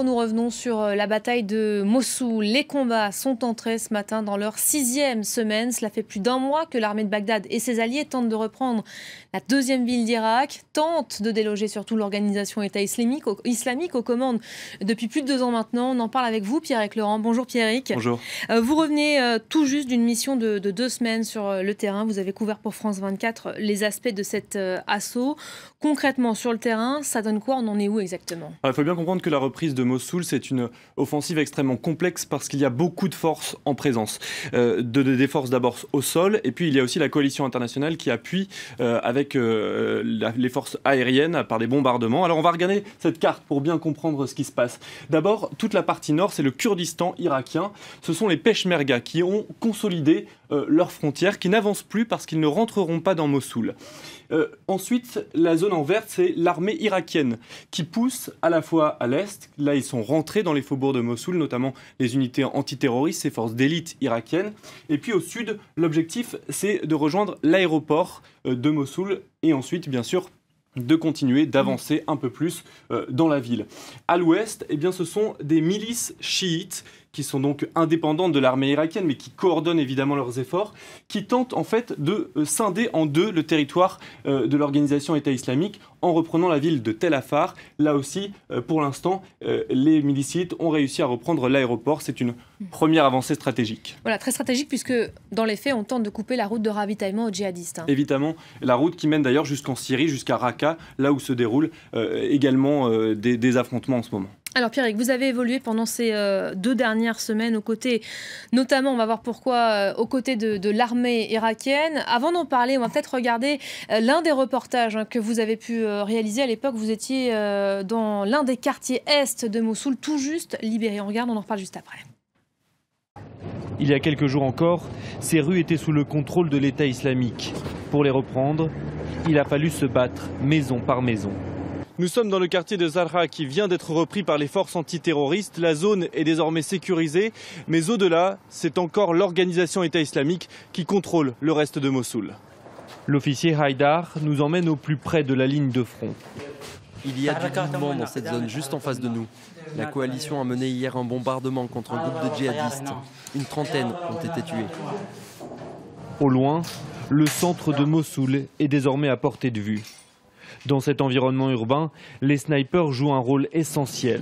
Nous revenons sur la bataille de Mossoul. Les combats sont entrés ce matin dans leur 6e semaine. Cela fait plus d'1 mois que l'armée de Bagdad et ses alliés tentent de reprendre la 2e ville d'Irak, tentent de déloger surtout l'organisation État islamique aux commandes depuis plus de 2 ans maintenant. On en parle avec vous, Pierrick Laurent. Bonjour Pierrick. Bonjour. Vous revenez tout juste d'une mission de 2 semaines sur le terrain. Vous avez couvert pour France 24 les aspects de cet assaut. Concrètement, sur le terrain, ça donne quoi? On en est où exactement? Il faut bien comprendre que la reprise de Mossoul, c'est une offensive extrêmement complexe parce qu'il y a beaucoup de forces en présence. Des forces d'abord au sol, et puis il y a aussi la coalition internationale qui appuie avec les forces aériennes par des bombardements. Alors on va regarder cette carte pour bien comprendre ce qui se passe. D'abord, toute la partie nord, c'est le Kurdistan irakien. Ce sont les Peshmerga qui ont consolidé leurs frontières, qui n'avancent plus parce qu'ils ne rentreront pas dans Mossoul. Ensuite, la zone en verte, c'est l'armée irakienne qui pousse à la fois à l'est. Là, ils sont rentrés dans les faubourgs de Mossoul, notamment les unités antiterroristes, ces forces d'élite irakiennes. Et puis au sud, l'objectif, c'est de rejoindre l'aéroport de Mossoul et ensuite, bien sûr, de continuer d'avancer un peu plus dans la ville. À l'ouest, eh bien, ce sont des milices chiites qui sont donc indépendantes de l'armée irakienne, mais qui coordonnent évidemment leurs efforts, qui tentent en fait de scinder en deux le territoire de l'organisation État islamique en reprenant la ville de Tel Afar. Là aussi, pour l'instant, les milices chiites ont réussi à reprendre l'aéroport. C'est une première avancée stratégique. Voilà, très stratégique puisque dans les faits, on tente de couper la route de ravitaillement aux djihadistes. Évidemment, la route qui mène d'ailleurs jusqu'en Syrie, jusqu'à Raqqa, là où se déroulent également des affrontements en ce moment. Alors Pierrick, vous avez évolué pendant ces 2 dernières semaines aux côtés, notamment, on va voir pourquoi, aux côtés de l'armée irakienne. Avant d'en parler, on va peut-être regarder l'un des reportages que vous avez pu réaliser à l'époque. Vous étiez dans l'un des quartiers est de Mossoul, tout juste libéré. On regarde, on en reparle juste après. Il y a quelques jours encore, ces rues étaient sous le contrôle de l'État islamique. Pour les reprendre, il a fallu se battre maison par maison. Nous sommes dans le quartier de Zarqa qui vient d'être repris par les forces antiterroristes. La zone est désormais sécurisée, mais au-delà, c'est encore l'organisation État islamique qui contrôle le reste de Mossoul. L'officier Haïdar nous emmène au plus près de la ligne de front. Il y a du mouvement dans cette zone juste en face de nous. La coalition a mené hier un bombardement contre un groupe de djihadistes. Une trentaine ont été tués. Au loin, le centre de Mossoul est désormais à portée de vue. Dans cet environnement urbain, les snipers jouent un rôle essentiel.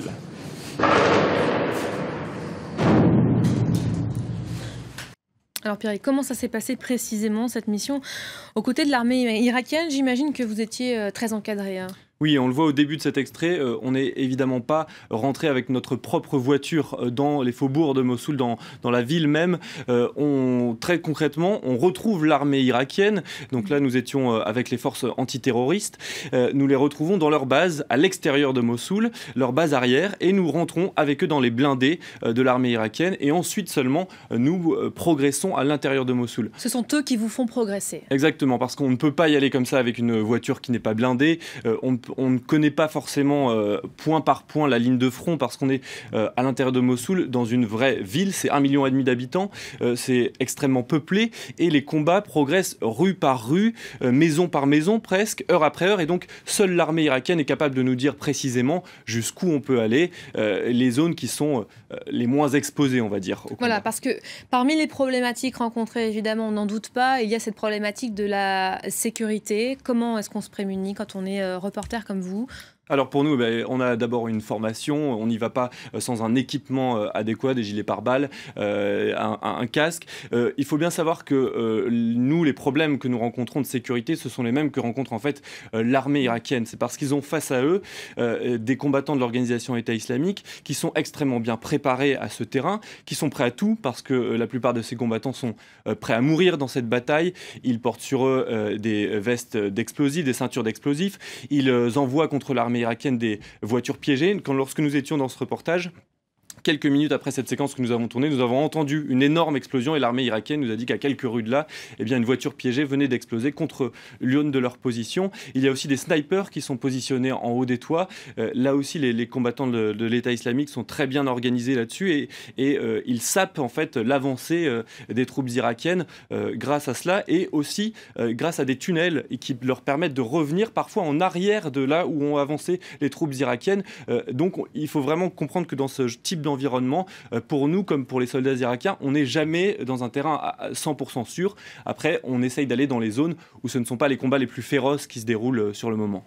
Alors Pierrick, comment ça s'est passé précisément cette mission aux côtés de l'armée irakienne? J'imagine que vous étiez très encadré. Oui, on le voit au début de cet extrait, on n'est évidemment pas rentré avec notre propre voiture dans les faubourgs de Mossoul, dans la ville même. Très concrètement, on retrouve l'armée irakienne. Donc là, nous étions avec les forces antiterroristes. Nous les retrouvons dans leur base à l'extérieur de Mossoul, leur base arrière, et nous rentrons avec eux dans les blindés de l'armée irakienne. Et ensuite seulement, nous progressons à l'intérieur de Mossoul. Ce sont eux qui vous font progresser. Exactement, parce qu'on ne peut pas y aller comme ça avec une voiture qui n'est pas blindée. On ne connaît pas forcément point par point la ligne de front parce qu'on est à l'intérieur de Mossoul dans une vraie ville. C'est 1,5 million d'habitants, c'est extrêmement peuplé et les combats progressent rue par rue, maison par maison presque, heure après heure. Et donc seule l'armée irakienne est capable de nous dire précisément jusqu'où on peut aller, les zones qui sont les moins exposées, on va dire. Voilà, parce que parmi les problématiques rencontrées, évidemment, on n'en doute pas, il y a cette problématique de la sécurité. Comment est-ce qu'on se prémunit quand on est reporter comme vous? Alors pour nous, on a d'abord une formation, on n'y va pas sans un équipement adéquat, des gilets pare-balles, un casque. Il faut bien savoir que nous, les problèmes que nous rencontrons de sécurité, ce sont les mêmes que rencontre en fait l'armée irakienne. C'est parce qu'ils ont face à eux des combattants de l'organisation État islamique qui sont extrêmement bien préparés à ce terrain, qui sont prêts à tout parce que la plupart de ces combattants sont prêts à mourir dans cette bataille. Ils portent sur eux des vestes d'explosifs, des ceintures d'explosifs. Ils envoient contre l'armée irakienne des voitures piégées. Lorsque nous étions dans ce reportage, quelques minutes après cette séquence que nous avons tournée, nous avons entendu une énorme explosion et l'armée irakienne nous a dit qu'à quelques rues de là, eh bien, une voiture piégée venait d'exploser contre l'une de leurs positions. Il y a aussi des snipers qui sont positionnés en haut des toits. Là aussi, les combattants de l'État islamique sont très bien organisés là-dessus et ils sapent en fait l'avancée des troupes irakiennes grâce à cela et aussi grâce à des tunnels qui leur permettent de revenir parfois en arrière de là où ont avancé les troupes irakiennes. Donc il faut vraiment comprendre que dans ce type d'environnement, pour nous comme pour les soldats irakiens, on n'est jamais dans un terrain à 100% sûr. Après, on essaye d'aller dans les zones où ce ne sont pas les combats les plus féroces qui se déroulent sur le moment.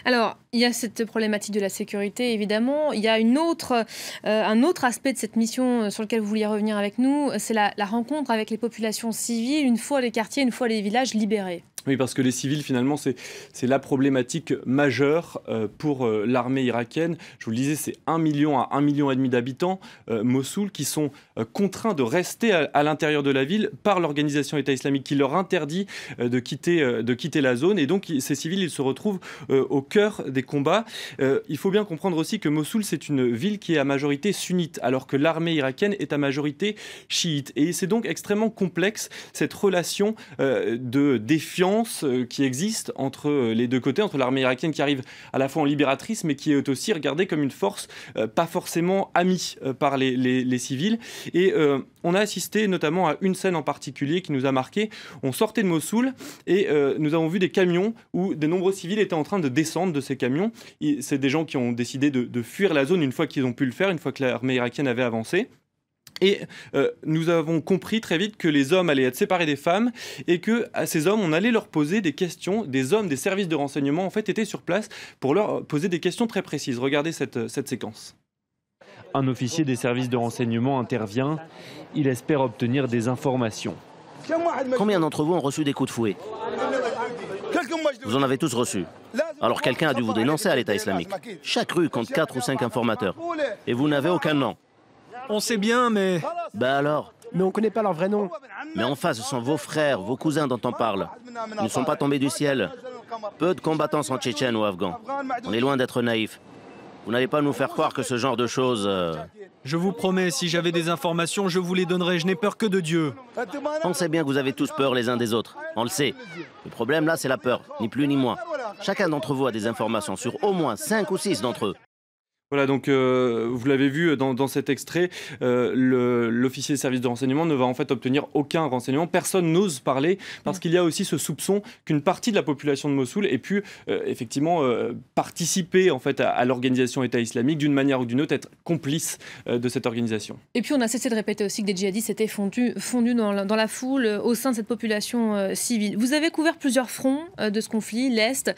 Alors, il y a cette problématique de la sécurité, évidemment. Il y a un autre aspect de cette mission sur lequel vous vouliez revenir avec nous, c'est la rencontre avec les populations civiles, une fois les quartiers, une fois les villages libérés. Oui, parce que les civils, finalement, c'est la problématique majeure pour l'armée irakienne. Je vous le disais, c'est 1 million à 1,5 million d'habitants, Mossoul, qui sont contraints de rester à l'intérieur de la ville par l'organisation État islamique qui leur interdit de quitter la zone. Et donc, ces civils, ils se retrouvent au cœur des combats. Il faut bien comprendre aussi que Mossoul, c'est une ville qui est à majorité sunnite, alors que l'armée irakienne est à majorité chiite. Et c'est donc extrêmement complexe, cette relation de défiance qui existe entre les deux côtés, entre l'armée irakienne qui arrive à la fois en libératrice, mais qui est aussi regardée comme une force pas forcément amie par les civils. Et on a assisté notamment à une scène en particulier qui nous a marqué. On sortait de Mossoul et nous avons vu des camions où de nombreux civils étaient en train de descendre de ces camions. C'est des gens qui ont décidé de fuir la zone une fois qu'ils ont pu le faire, une fois que l'armée irakienne avait avancé. Et nous avons compris très vite que les hommes allaient être séparés des femmes et que à ces hommes, on allait leur poser des questions. Des hommes des services de renseignement en fait étaient sur place pour leur poser des questions très précises. Regardez cette séquence. Un officier des services de renseignement intervient. Il espère obtenir des informations. Combien d'entre vous ont reçu des coups de fouet? Vous en avez tous reçu. Alors quelqu'un a dû vous dénoncer à l'État islamique. Chaque rue compte 4 ou 5 informateurs. Et vous n'avez aucun nom. On sait bien, mais... Ben alors? Mais on ne connaît pas leur vrai nom. Mais en face, ce sont vos frères, vos cousins dont on parle. Ils ne sont pas tombés du ciel. Peu de combattants sont tchétchènes ou afghans. On est loin d'être naïfs. Vous n'allez pas nous faire croire que ce genre de choses... Je vous promets, si j'avais des informations, je vous les donnerais. Je n'ai peur que de Dieu. On sait bien que vous avez tous peur les uns des autres. On le sait. Le problème là, c'est la peur. Ni plus ni moins. Chacun d'entre vous a des informations sur au moins 5 ou 6 d'entre eux. Voilà, donc vous l'avez vu dans cet extrait, l'officier de service de renseignement ne va en fait obtenir aucun renseignement. Personne n'ose parler parce qu'il y a aussi ce soupçon qu'une partie de la population de Mossoul ait pu effectivement participer en fait à l'organisation État islamique d'une manière ou d'une autre, être complice de cette organisation. Et puis on a cessé de répéter aussi que des djihadistes étaient fondus dans la foule au sein de cette population civile. Vous avez couvert plusieurs fronts de ce conflit, l'Est,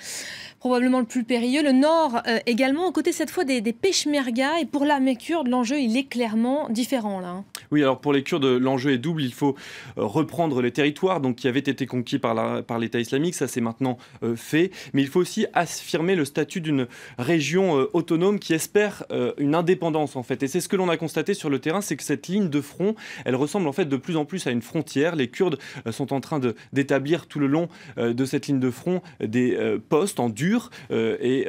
probablement le plus périlleux, le Nord également, aux côtés cette fois des Peshmerga. Et pour l'armée kurde, l'enjeu il est clairement différent là. Oui, alors pour les Kurdes, l'enjeu est double. Il faut reprendre les territoires donc, qui avaient été conquis par l'État islamique. Ça, c'est maintenant fait. Mais il faut aussi affirmer le statut d'une région autonome qui espère une indépendance, en fait. Et c'est ce que l'on a constaté sur le terrain, c'est que cette ligne de front, elle ressemble en fait de plus en plus à une frontière. Les Kurdes sont en train d'établir tout le long de cette ligne de front des postes en dur. Et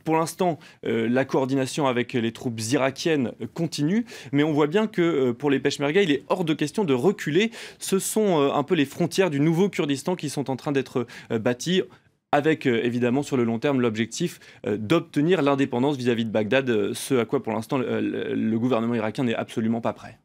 pour l'instant, la coordination avec les troupes irakiennes continue. Mais on voit bien que pour les Peshmerga, il est hors de question de reculer. Ce sont un peu les frontières du nouveau Kurdistan qui sont en train d'être bâties avec évidemment sur le long terme l'objectif d'obtenir l'indépendance vis-à-vis de Bagdad, ce à quoi pour l'instant le gouvernement irakien n'est absolument pas prêt.